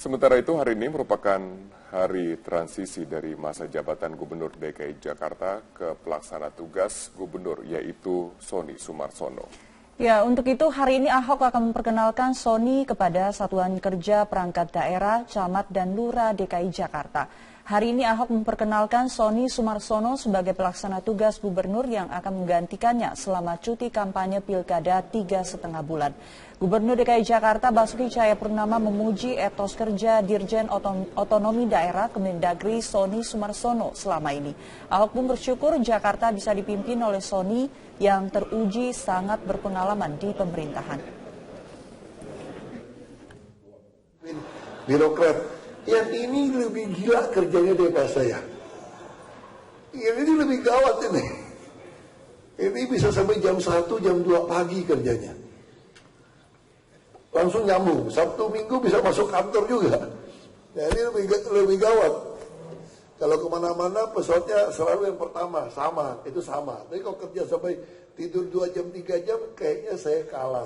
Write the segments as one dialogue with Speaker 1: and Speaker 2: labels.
Speaker 1: Sementara itu hari ini merupakan hari transisi dari masa jabatan Gubernur DKI Jakarta ke pelaksana tugas Gubernur, yaitu Sony Sumarsono.
Speaker 2: Ya, untuk itu hari ini Ahok akan memperkenalkan Sony kepada Satuan Kerja Perangkat Daerah, Camat, dan Lurah DKI Jakarta. Hari ini Ahok memperkenalkan Sony Sumarsono sebagai pelaksana tugas gubernur yang akan menggantikannya selama cuti kampanye pilkada 3,5 bulan. Gubernur DKI Jakarta Basuki Cahayapurnama memuji etos kerja Dirjen Otonomi Daerah Kemendagri Sony Sumarsono selama ini. Ahok pun bersyukur Jakarta bisa dipimpin oleh Sony yang teruji sangat berpengalaman di pemerintahan.
Speaker 3: Birokrat yang ini lebih gila kerjanya daripada saya. Yang ini lebih gawat ini. Ini bisa sampai jam 1, jam 2 pagi kerjanya. Langsung nyambung. Sabtu Minggu bisa masuk kantor juga. Nah, ini lebih gawat. Kalau kemana-mana pesawatnya selalu yang pertama, sama, itu sama. Tapi kalau kerja sampai tidur 2 jam, 3 jam, kayaknya saya kalah.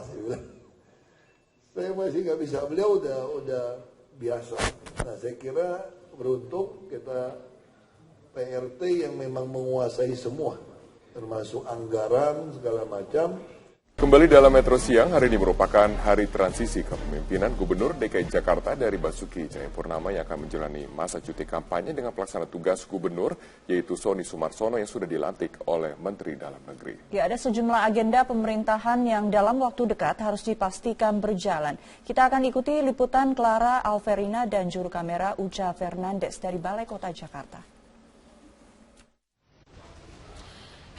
Speaker 3: Saya masih nggak bisa, beliau udah biasa. Nah, saya kira beruntung kita PRT yang memang menguasai semua, termasuk anggaran segala macam.
Speaker 1: Kembali dalam Metro Siang, hari ini merupakan hari transisi kepemimpinan Gubernur DKI Jakarta dari Basuki Cahayapurnama yang akan menjalani masa cuti kampanye dengan pelaksana tugas Gubernur, yaitu Sony Sumarsono yang sudah dilantik oleh Menteri Dalam Negeri.
Speaker 2: Ya, ada sejumlah agenda pemerintahan yang dalam waktu dekat harus dipastikan berjalan. Kita akan ikuti liputan Clara Alverina dan juru kamera Uca Fernandes dari Balai Kota Jakarta.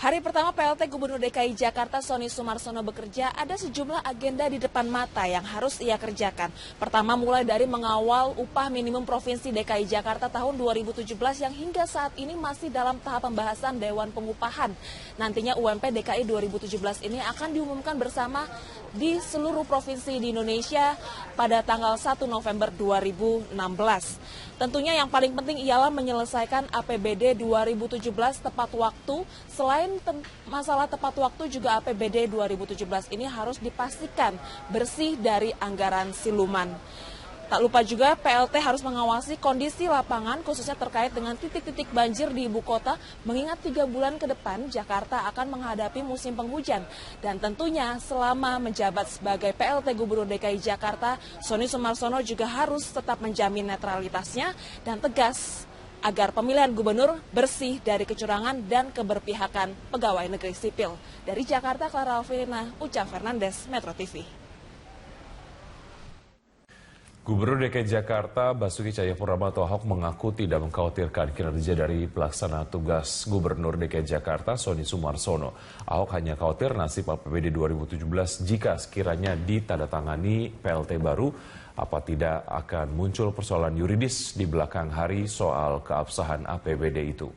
Speaker 4: Hari pertama PLT Gubernur DKI Jakarta Sony Sumarsono bekerja, ada sejumlah agenda di depan mata yang harus ia kerjakan. Pertama mulai dari mengawal upah minimum Provinsi DKI Jakarta tahun 2017 yang hingga saat ini masih dalam tahap pembahasan Dewan Pengupahan. Nantinya UMP DKI 2017 ini akan diumumkan bersama di seluruh provinsi di Indonesia pada tanggal 1 November 2016. Tentunya yang paling penting ialah menyelesaikan APBD 2017 tepat waktu. Selain masalah tepat waktu, juga APBD 2017 ini harus dipastikan bersih dari anggaran siluman. Tak lupa juga PLT harus mengawasi kondisi lapangan khususnya terkait dengan titik-titik banjir di ibu kota, mengingat 3 bulan ke depan Jakarta akan menghadapi musim penghujan. Dan tentunya selama menjabat sebagai PLT Gubernur DKI Jakarta, Sony Sumarsono juga harus tetap menjamin netralitasnya dan tegas agar pemilihan gubernur bersih dari kecurangan dan keberpihakan pegawai negeri sipil. Dari Jakarta, Clara Alverina, Uca Fernandes, Metro TV.
Speaker 5: Gubernur DKI Jakarta Basuki Cahayapurnama atau Ahok mengaku tidak mengkhawatirkan kinerja dari pelaksana tugas Gubernur DKI Jakarta Sony Sumarsono. Ahok hanya khawatir nasib APBD 2017 jika sekiranya ditandatangani PLT baru, apa tidak akan muncul persoalan yuridis di belakang hari soal keabsahan APBD itu.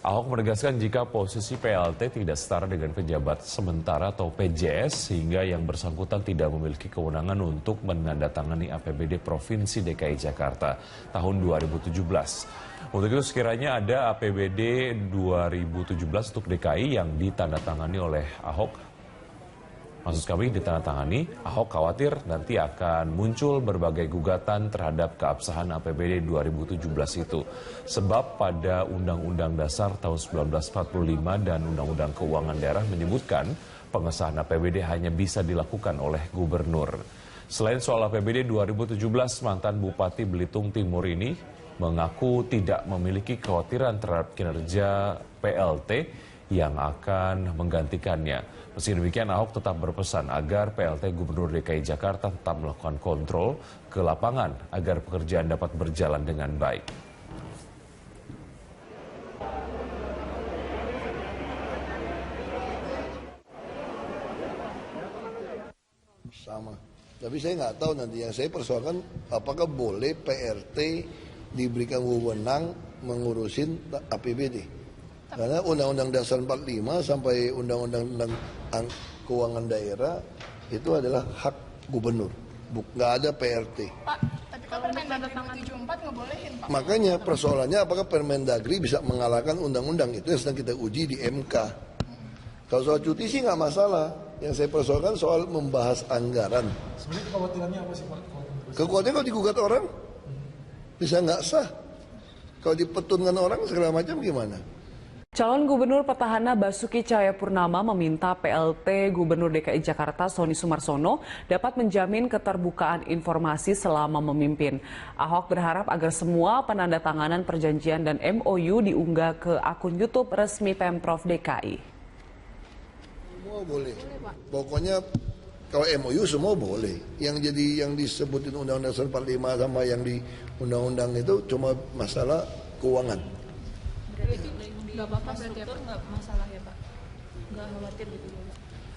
Speaker 5: Ahok menegaskan jika posisi PLT tidak setara dengan pejabat sementara atau PJS sehingga yang bersangkutan tidak memiliki kewenangan untuk menandatangani APBD Provinsi DKI Jakarta tahun 2017. Untuk itu sekiranya ada APBD 2017 untuk DKI yang ditandatangani oleh Ahok, maksud kami ditandatangani, Ahok khawatir nanti akan muncul berbagai gugatan terhadap keabsahan APBD 2017 itu. Sebab pada Undang-Undang Dasar tahun 1945 dan Undang-Undang Keuangan Daerah menyebutkan pengesahan APBD hanya bisa dilakukan oleh gubernur. Selain soal APBD 2017, mantan Bupati Belitung Timur ini mengaku tidak memiliki kekhawatiran terhadap kinerja PLT yang akan menggantikannya. Meski demikian, Ahok tetap berpesan agar PLT Gubernur DKI Jakarta tetap melakukan kontrol ke lapangan agar pekerjaan dapat berjalan dengan baik.
Speaker 3: Sama. Tapi saya nggak tahu nanti, yang saya persoalkan apakah boleh PRT diberikan wewenang mengurusin APBD. Karena Undang-Undang Dasar 45 sampai Undang-Undang Keuangan Daerah itu adalah hak gubernur, nggak ada PRT.
Speaker 6: Pak, tapi kalau Permendagri 74 ngebolehin, Pak.
Speaker 3: Makanya persoalannya apakah Permendagri bisa mengalahkan undang-undang, itu yang sedang kita uji di MK. Kalau soal cuti sih nggak masalah, Yang saya persoalkan soal membahas anggaran.
Speaker 7: Sebenarnya kekhawatirannya apa sih Pak?
Speaker 3: Kekhawatirannya kalau digugat orang, bisa nggak sah. Kalau dipetunkan orang segala macam gimana?
Speaker 8: Calon Gubernur Petahana Basuki Cahayapurnama meminta PLT Gubernur DKI Jakarta Sony Sumarsono dapat menjamin keterbukaan informasi selama memimpin. Ahok berharap agar semua penandatanganan perjanjian dan MOU diunggah ke akun YouTube resmi Pemprov DKI.
Speaker 3: Semua boleh. Pokoknya kalau MOU semua boleh. Yang disebutin Undang-Undang Dasar 45 sama yang di Undang-Undang itu cuma masalah keuangan.
Speaker 6: Nggak apa-apa berarti ya Pak? Nggak masalah ya Pak? Nggak khawatir gitu?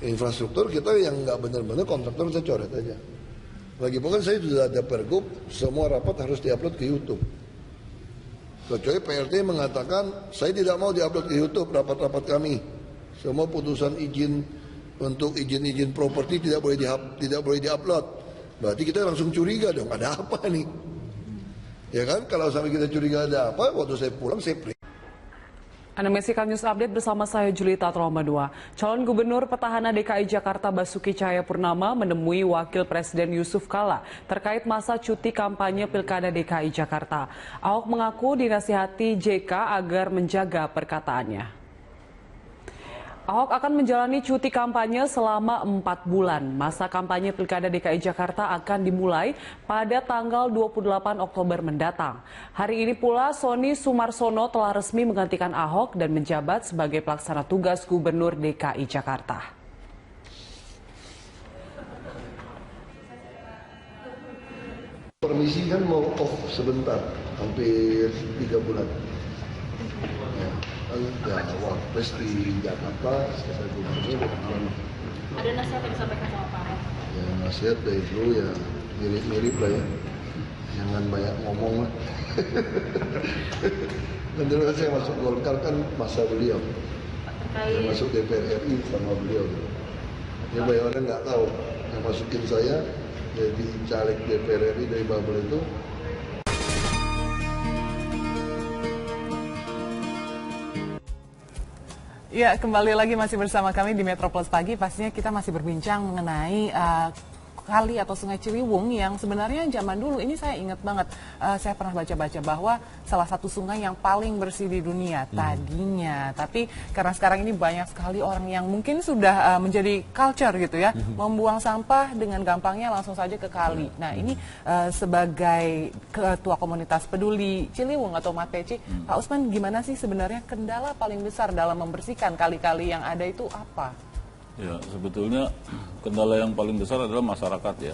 Speaker 3: Infrastruktur kita yang nggak benar-benar kontraktor kita coret aja. Lagipun kan saya sudah ada pergub, semua rapat harus diupload ke YouTube. Kecuali PLT mengatakan saya tidak mau diupload ke YouTube rapat-rapat kami. Semua putusan izin untuk izin properti tidak boleh diupload. Berarti kita langsung curiga dong, ada apa nih? Ya kan, kalau sampai kita curiga ada apa, waktu saya pulang saya print.
Speaker 8: Anda menyaksikan News Update bersama saya Julita Troma 2. Calon Gubernur Petahana DKI Jakarta Basuki Cahayapurnama menemui Wakil Presiden Yusuf Kala terkait masa cuti kampanye Pilkada DKI Jakarta. Ahok mengaku dinasihati JK agar menjaga perkataannya. Ahok akan menjalani cuti kampanye selama 4 bulan. Masa kampanye Pilkada DKI Jakarta akan dimulai pada tanggal 28 Oktober mendatang. Hari ini pula Sony Sumarsono telah resmi menggantikan Ahok dan menjabat sebagai pelaksana tugas Gubernur DKI Jakarta.
Speaker 3: Permisi kan mau off sebentar, hampir 3 bulan. Ya, Wapres di Jakarta, saya gubernur.
Speaker 6: Ada nasihat yang disampaikan sama Pak Ahok?
Speaker 3: Ya, nasihat dari dulu ya mirip-mirip lah ya. Jangan banyak ngomong lah. Dan dulu saya masuk Golkar kan masa beliau. Saya masuk DPR RI sama beliau. Ya banyak orang nggak tahu. Yang masukin saya jadi caleg DPR RI dari Babel itu.
Speaker 9: Ya, kembali lagi masih bersama kami di Metro Plus Pagi. Pastinya kita masih berbincang mengenai kali atau Sungai Ciliwung yang sebenarnya zaman dulu ini saya ingat banget, saya pernah baca-baca bahwa salah satu sungai yang paling bersih di dunia tadinya. Tapi karena sekarang ini banyak sekali orang yang mungkin sudah menjadi culture gitu ya, membuang sampah dengan gampangnya langsung saja ke kali. Nah ini sebagai ketua komunitas peduli Ciliwung atau MAPC, Pak Usman, gimana sih sebenarnya kendala paling besar dalam membersihkan kali-kali yang ada itu apa?
Speaker 10: Ya, sebetulnya kendala yang paling besar adalah masyarakat ya.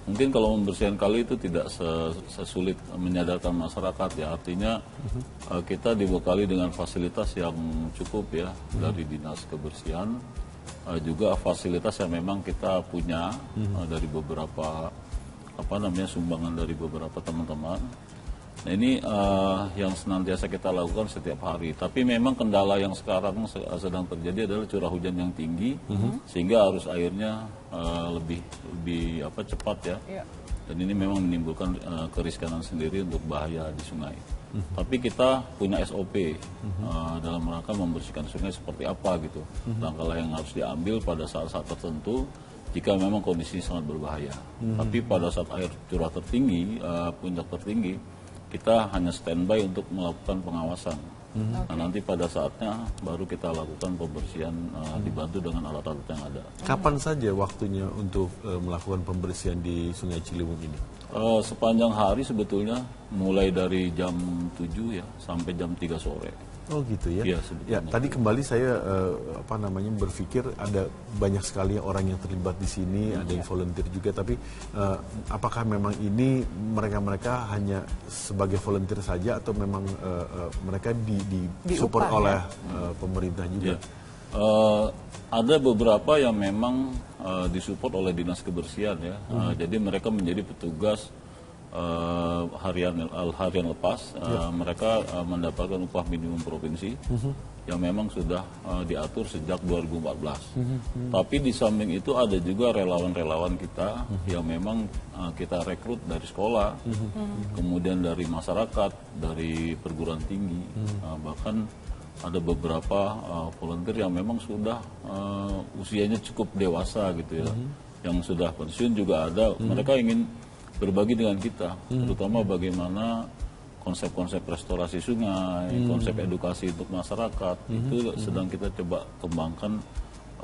Speaker 10: Mungkin kalau membersihkan kali itu tidak sesulit menyadarkan masyarakat ya. Artinya kita dibekali dengan fasilitas yang cukup ya dari Dinas Kebersihan, juga fasilitas yang memang kita punya dari beberapa sumbangan dari beberapa teman-teman. Nah ini yang senantiasa kita lakukan setiap hari. Tapi memang kendala yang sekarang sedang terjadi adalah curah hujan yang tinggi, sehingga arus airnya lebih cepat ya. Dan ini memang menimbulkan keriskanan sendiri untuk bahaya di sungai. Tapi kita punya SOP dalam rangka membersihkan sungai seperti apa gitu. Langkah yang harus diambil pada saat-saat tertentu jika memang kondisi sangat berbahaya. Tapi pada saat air curah tertinggi, puncak tertinggi, kita hanya standby untuk melakukan pengawasan. Nah, nanti pada saatnya baru kita lakukan pembersihan dibantu dengan alat-alat yang ada.
Speaker 7: Kapan saja waktunya untuk melakukan pembersihan di Sungai Ciliwung ini?
Speaker 10: Sepanjang hari sebetulnya, mulai dari jam 7 ya sampai jam 3 sore.
Speaker 7: Oh gitu ya.
Speaker 10: Iya,
Speaker 7: ya, tadi kembali saya berpikir ada banyak sekali orang yang terlibat di sini, ada yang volunteer juga, tapi apakah memang ini mereka hanya sebagai volunteer saja atau memang mereka disupport oleh pemerintah juga?
Speaker 10: Ya. Ada beberapa yang memang disupport oleh Dinas Kebersihan ya. Jadi mereka menjadi petugas harian lepas, mereka mendapatkan upah minimum provinsi yang memang sudah diatur sejak 2014. Tapi di samping itu ada juga relawan-relawan kita yang memang kita rekrut dari sekolah, kemudian dari masyarakat, dari perguruan tinggi, bahkan ada beberapa volunteer yang memang sudah usianya cukup dewasa gitu ya, yang sudah pensiun juga ada. Mereka ingin berbagi dengan kita, terutama bagaimana konsep-konsep restorasi sungai, konsep edukasi untuk masyarakat, itu sedang kita coba kembangkan.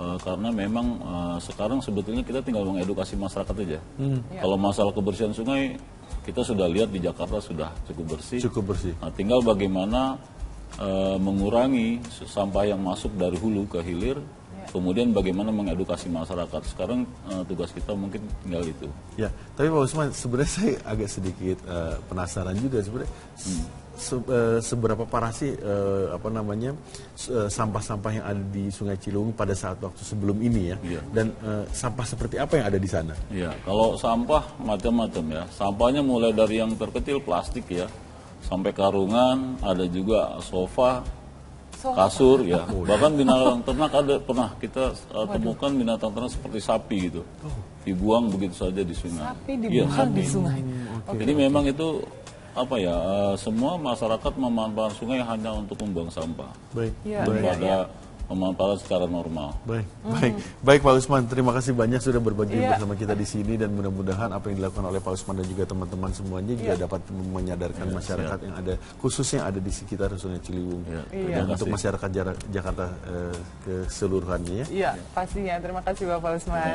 Speaker 10: Karena memang sekarang sebetulnya kita tinggal mengedukasi masyarakat aja. Kalau masalah kebersihan sungai, kita sudah lihat di Jakarta sudah cukup bersih. Nah, tinggal bagaimana mengurangi sampah yang masuk dari hulu ke hilir, kemudian bagaimana mengedukasi masyarakat. Sekarang tugas kita mungkin tinggal itu.
Speaker 7: Ya, tapi Pak Usman, sebenarnya saya agak sedikit penasaran juga sebenarnya. Seberapa parah sih sampah-sampah yang ada di Sungai Ciliwung pada saat waktu sebelum ini ya, dan sampah seperti apa yang ada di sana?
Speaker 10: Ya, kalau sampah macam-macam ya, sampahnya mulai dari yang terkecil plastik ya, sampai karungan, ada juga sofa, kasur ya, bahkan binatang ternak ada pernah kita temukan binatang ternak seperti sapi gitu, dibuang begitu saja di sungai.
Speaker 9: Sapi dibuang di sungai.
Speaker 10: Jadi memang itu semua masyarakat memanfaatkan sungai hanya untuk membuang sampah, daripada pemanfaatan secara normal.
Speaker 7: Baik Pak Usman, terima kasih banyak sudah berbagi bersama kita di sini, dan mudah-mudahan apa yang dilakukan oleh Pak Usman dan juga teman-teman semuanya juga dapat menyadarkan masyarakat yang ada, khususnya ada di sekitar Sungai Ciliwung, dan untuk masyarakat Jakarta keseluruhannya ya.
Speaker 9: Iya, pastinya. Terima kasih Bapak Usman.